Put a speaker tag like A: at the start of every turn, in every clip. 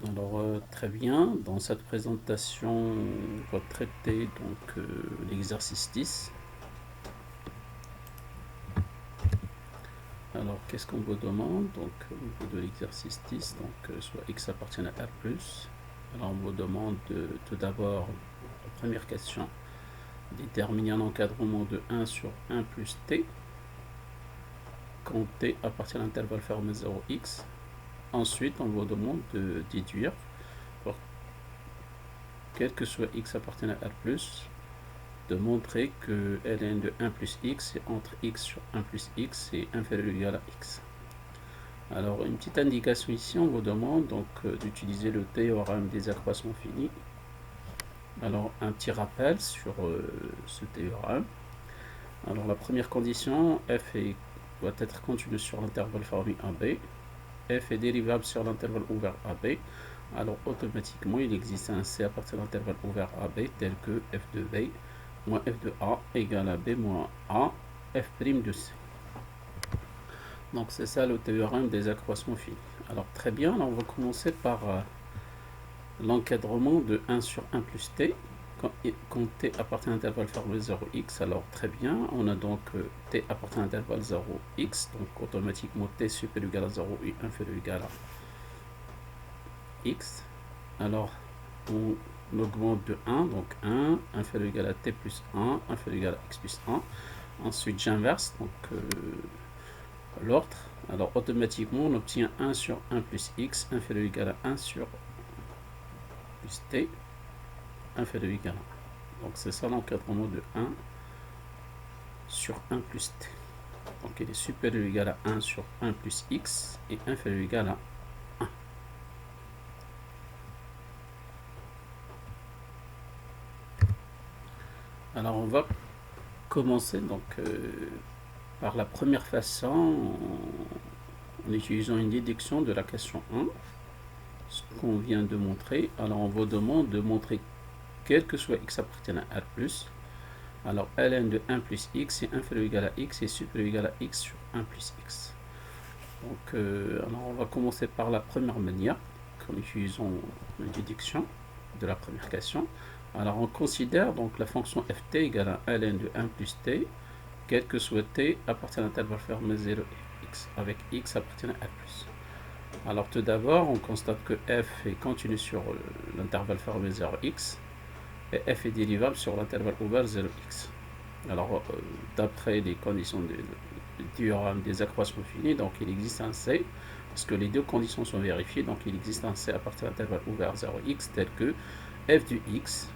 A: Alors très bien, dans cette présentation, on va traiter l'exercice 10. Alors qu'est-ce qu'on vous demande? Donc au niveau de l'exercice 10, soit x appartient à R+. Alors on vous demande tout d'abord, la première question, déterminer un encadrement de 1 sur 1 plus t quand t appartient à l'intervalle fermé 0x. Ensuite on vous demande de déduire, pour quel que soit x appartient à R+, de montrer que ln de 1 plus x est entre x sur 1 plus x est inférieur ou égal à x. Alors une petite indication ici, on vous demande d'utiliser le théorème des accroissements finis. Alors un petit rappel sur ce théorème. Alors la première condition, doit être continue sur l'intervalle fermé AB. F est dérivable sur l'intervalle ouvert AB. Alors automatiquement il existe un C à partir de l'intervalle ouvert AB tel que f de B moins f de A égale à B moins A f' de C. Donc c'est ça le théorème des accroissements finis. Alors très bien, on va commencer par l'encadrement de 1 sur 1 plus t quand t appartient à l'intervalle fermé 0x. Alors très bien, on a donc t appartient à l'intervalle 0x, donc automatiquement t supérieur ou égal à 0 et inférieur ou égal à x. Alors on augmente de 1, donc 1, inférieur ou égal à t plus 1, inférieur ou égal à x plus 1. Ensuite j'inverse l'ordre. Alors automatiquement on obtient 1 sur 1 plus x inférieur ou égal à 1 sur plus t inférieur ou égal à 1. Donc c'est ça l'encadrement de 1 sur 1 plus t. Donc il est supérieur ou égal à 1 sur 1 plus x et inférieur ou égal à 1. Alors on va commencer par la première façon en utilisant une déduction de la question 1, ce qu'on vient de montrer. Alors on vous demande de montrer quel que soit x appartient à R+, alors ln de 1 plus x est inférieur ou égal à x et supérieur ou égal à x sur 1 plus x. Donc alors on va commencer par la première manière, en utilisant une déduction de la première question. Alors on considère donc la fonction ft égale à ln de 1 plus t, quel que soit t appartient à l'intervalle fermé 0 x, avec x appartient à R+. Alors tout d'abord, on constate que f est continu sur l'intervalle fermé 0x, et f est dérivable sur l'intervalle ouvert 0x. Alors, d'après les conditions du théorème des accroissements finis, donc il existe un C, parce que les deux conditions sont vérifiées, donc il existe un C à partir de l'intervalle ouvert 0x, tel que f du x,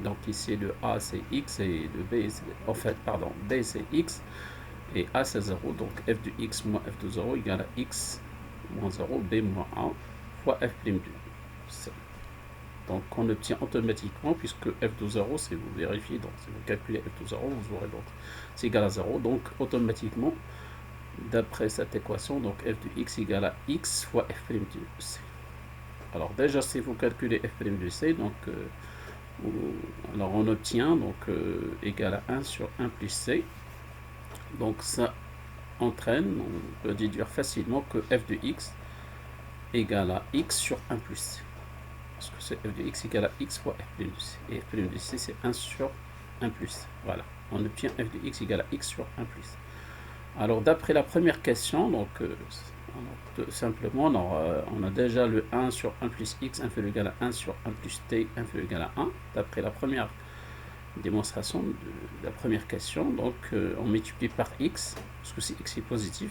A: donc ici le A c'est x et le B c'est, B c'est x, et A c'est 0, donc f de x moins f de 0 égale à x moins 0, B moins 1, fois f' du C. Donc on obtient automatiquement, puisque f de 0, si vous vérifiez, donc si vous calculez f de 0, vous aurez donc c'est égal à 0. Donc automatiquement, d'après cette équation, donc f de x égale à x fois f' de c. Alors déjà, si vous calculez f' de c, alors on obtient égal à 1 sur 1 plus c. Donc ça entraîne, on peut déduire facilement que f de x égale à x sur 1 plus c. Parce que c'est f de x égale à x fois f' de c. Et f' de c, c'est 1 sur 1 plus. Voilà. On obtient f de x égale à x sur 1 plus. Alors, d'après la première question, simplement, on a déjà le 1 sur 1 plus x inférieur ou égal à 1 sur 1 plus t inférieur ou égal à 1. D'après la première démonstration de la première question, on multiplie par x, parce que c'est x est positif.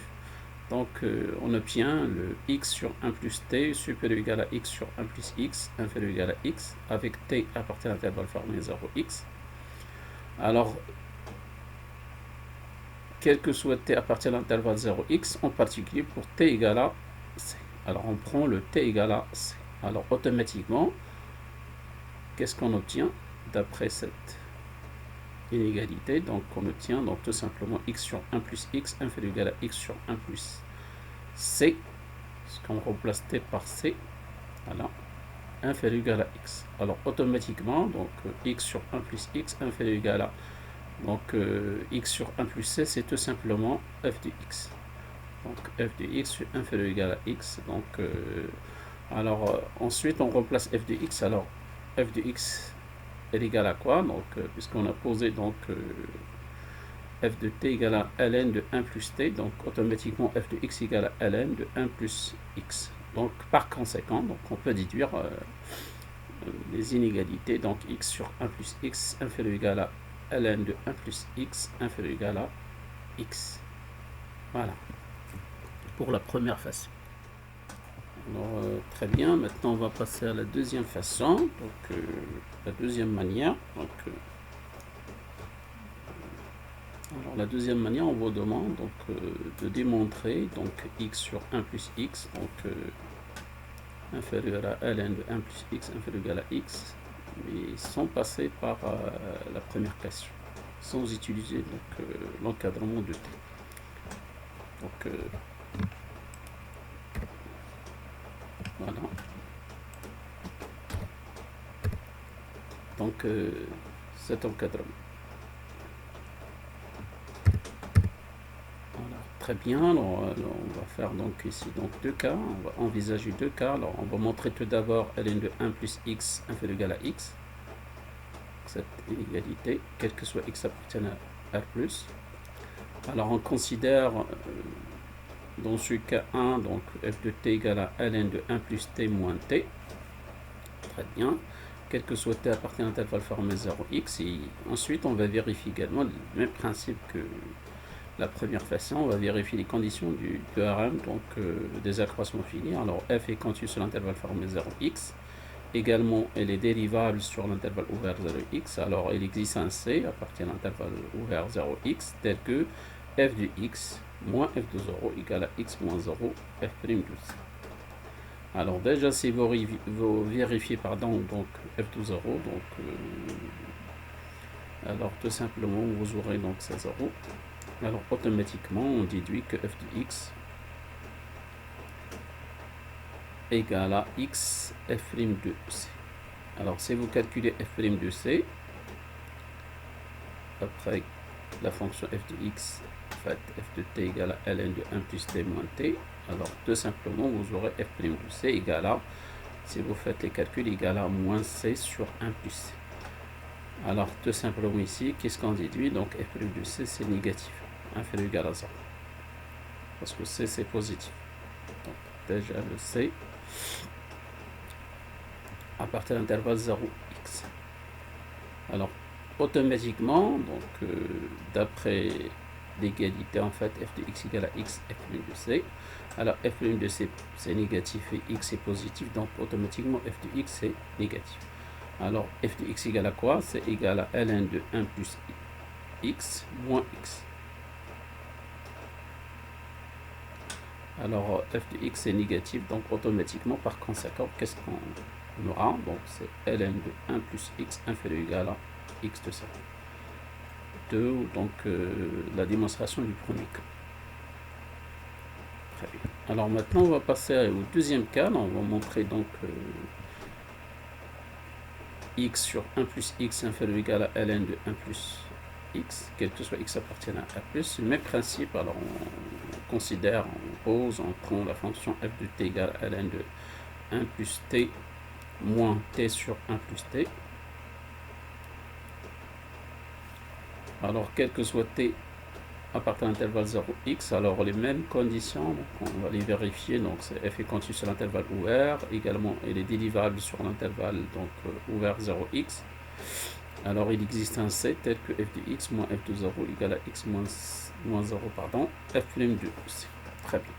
A: Donc on obtient le x sur 1 plus t supérieur ou égal à x sur 1 plus x inférieur ou égal à x, avec t à partir de l'intervalle fermé 0x. Alors, quel que soit t à partir de l'intervalle 0x, en particulier pour t égale à c. Alors on prend le t égale à c. Alors automatiquement, qu'est-ce qu'on obtient d'après cette inégalité? Donc on obtient tout simplement x sur 1 plus x inférieur ou égal à x sur 1 plus c, ce qu'on remplace t par c, voilà, inférieur ou égal à x. Alors automatiquement, x sur 1 plus x inférieur ou égal à x sur 1 plus c, c'est tout simplement f de x. Donc f de x inférieur ou égal à x. Donc Alors ensuite on remplace f de x. Alors f de x est égal à quoi? Donc puisqu'on a posé donc f de t égale à ln de 1 plus t, donc automatiquement f de x égale à ln de 1 plus x. Donc par conséquent, donc on peut déduire les inégalités. Donc x sur 1 plus x inférieur ou égal à ln de 1 plus x inférieur ou égal à x. Voilà, pour la première façon. Alors, très bien, maintenant on va passer à la deuxième façon, donc la deuxième manière. Donc, alors la deuxième manière, on vous demande donc de démontrer donc x sur 1 plus x, donc inférieur à ln de 1 plus x inférieur ou égal à x, mais sans passer par la première question, sans utiliser donc l'encadrement de t. Donc voilà. Donc cet encadrement. Alors, très bien, alors, on va faire donc ici donc deux cas, on va envisager deux cas. Alors on va montrer tout d'abord ln de 1 plus x inférieur ou égal à x, cette inégalité, quel que soit x appartienne à R+. Alors on considère dans ce cas 1, donc f de t égale à ln de 1 plus t moins t. Très bien. Quel que soit t appartient à l'intervalle formé 0x. Et ensuite, on va vérifier également le même principe que la première façon. On va vérifier les conditions du théorème donc, des accroissements finis. Alors, f est continu sur l'intervalle formé 0x. Également, elle est dérivable sur l'intervalle ouvert 0x. Alors, il existe un c à partir de l'intervalle ouvert 0x tel que f de x moins f de 0 égale à x moins 0 f' de c. Alors déjà, si vous vérifiez donc f de 0, donc alors tout simplement vous aurez donc ça 0. Alors automatiquement on déduit que f de x égale à x f' de c. Alors si vous calculez f' de c, après la fonction f de x, fait f de t égale à ln de 1 plus t moins t, alors tout simplement vous aurez f' de c égale à, si vous faites les calculs, égale à moins c sur 1 plus c. Alors tout simplement ici, qu'est-ce qu'on déduit? Donc f' de c c'est négatif, inférieur ou égal à 0, parce que c c'est positif. Donc déjà le c à partir de l'intervalle 0x. Alors automatiquement, donc d'après l'égalité en fait f de x égale à x f' de c, alors f' de c c'est négatif et x est positif, donc automatiquement f de x c'est négatif. Alors f de x égale à quoi? C'est égal à ln de 1 plus x moins x. Alors f de x est négatif, donc automatiquement par conséquent qu'est-ce qu'on aura? Donc c'est ln de 1 plus x inférieur ou égal à x de 0. Donc la démonstration du premier cas. Très bien. Alors maintenant on va passer au deuxième cas. On va montrer donc x sur 1 plus x inférieur ou égal à ln de 1 plus x, quel que soit x appartient à R+. Le même principe, alors on considère, on pose, on prend la fonction f de t égale à ln de 1 plus t moins t sur 1 plus t. Alors, quel que soit t appartient à l'intervalle 0x, alors les mêmes conditions, donc on va les vérifier. Donc, f est continu sur l'intervalle ouvert, également elle est dérivable sur l'intervalle donc ouvert 0x. Alors, il existe un c tel que f de x moins f de 0 égale à x moins 0, pardon, f' de c. Très bien.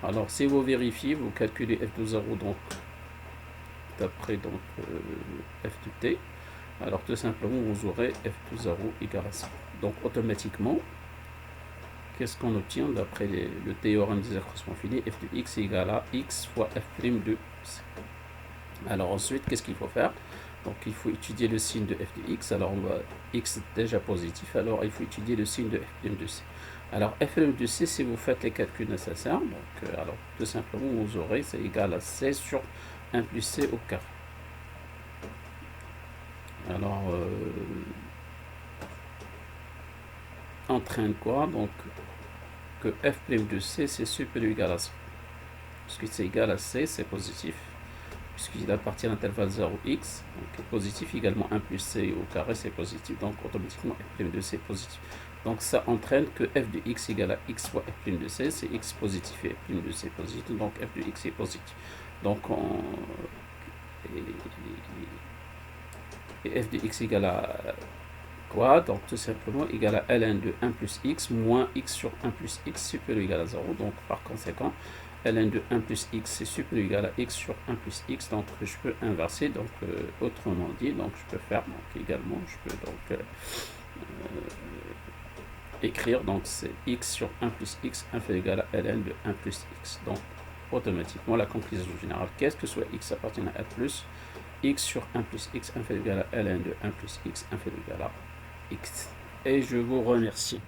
A: Alors, si vous vérifiez, vous calculez f de 0, donc, d'après donc f de t. Alors tout simplement vous aurez f de 0 égale à 0. Donc automatiquement, qu'est-ce qu'on obtient d'après le théorème des accroissements finis? F de x égale à x fois f' de c. Alors ensuite, qu'est-ce qu'il faut faire? Donc il faut étudier le signe de f de x. Alors on va x est déjà positif, alors il faut étudier le signe de f' de c. Alors f' de c, si vous faites les calculs nécessaires, donc alors tout simplement vous aurez c'est égal à c sur 1 plus c au carré. Alors, entraîne quoi? Donc, que f' de c, c'est supérieur ou égal à 0. puisque c'est égal à c, c'est positif, puisqu'il appartient à l'intervalle 0x, donc positif également 1 plus c au carré, c'est positif, donc automatiquement f' de c est positif. Donc ça entraîne que f de x égale à x fois f' de c, c'est x positif et f' de c positif, donc f de x est positif. Donc et f de x égale à quoi? Donc tout simplement égal à ln de 1 plus x moins x sur 1 plus x supérieur ou égal à 0. Donc par conséquent, ln de 1 plus x c'est supérieur ou égal à x sur 1 plus x. Donc je peux inverser. Donc autrement dit, donc je peux faire donc également, je peux donc écrire donc c'est x sur 1 plus x inférieur ou égal à ln de 1 plus x. Donc automatiquement la conclusion générale, qu'est-ce que soit x appartient à f plus x sur 1 plus x inférieur ou égal à ln de 1 plus x inférieur ou égal à x. Et je vous remercie.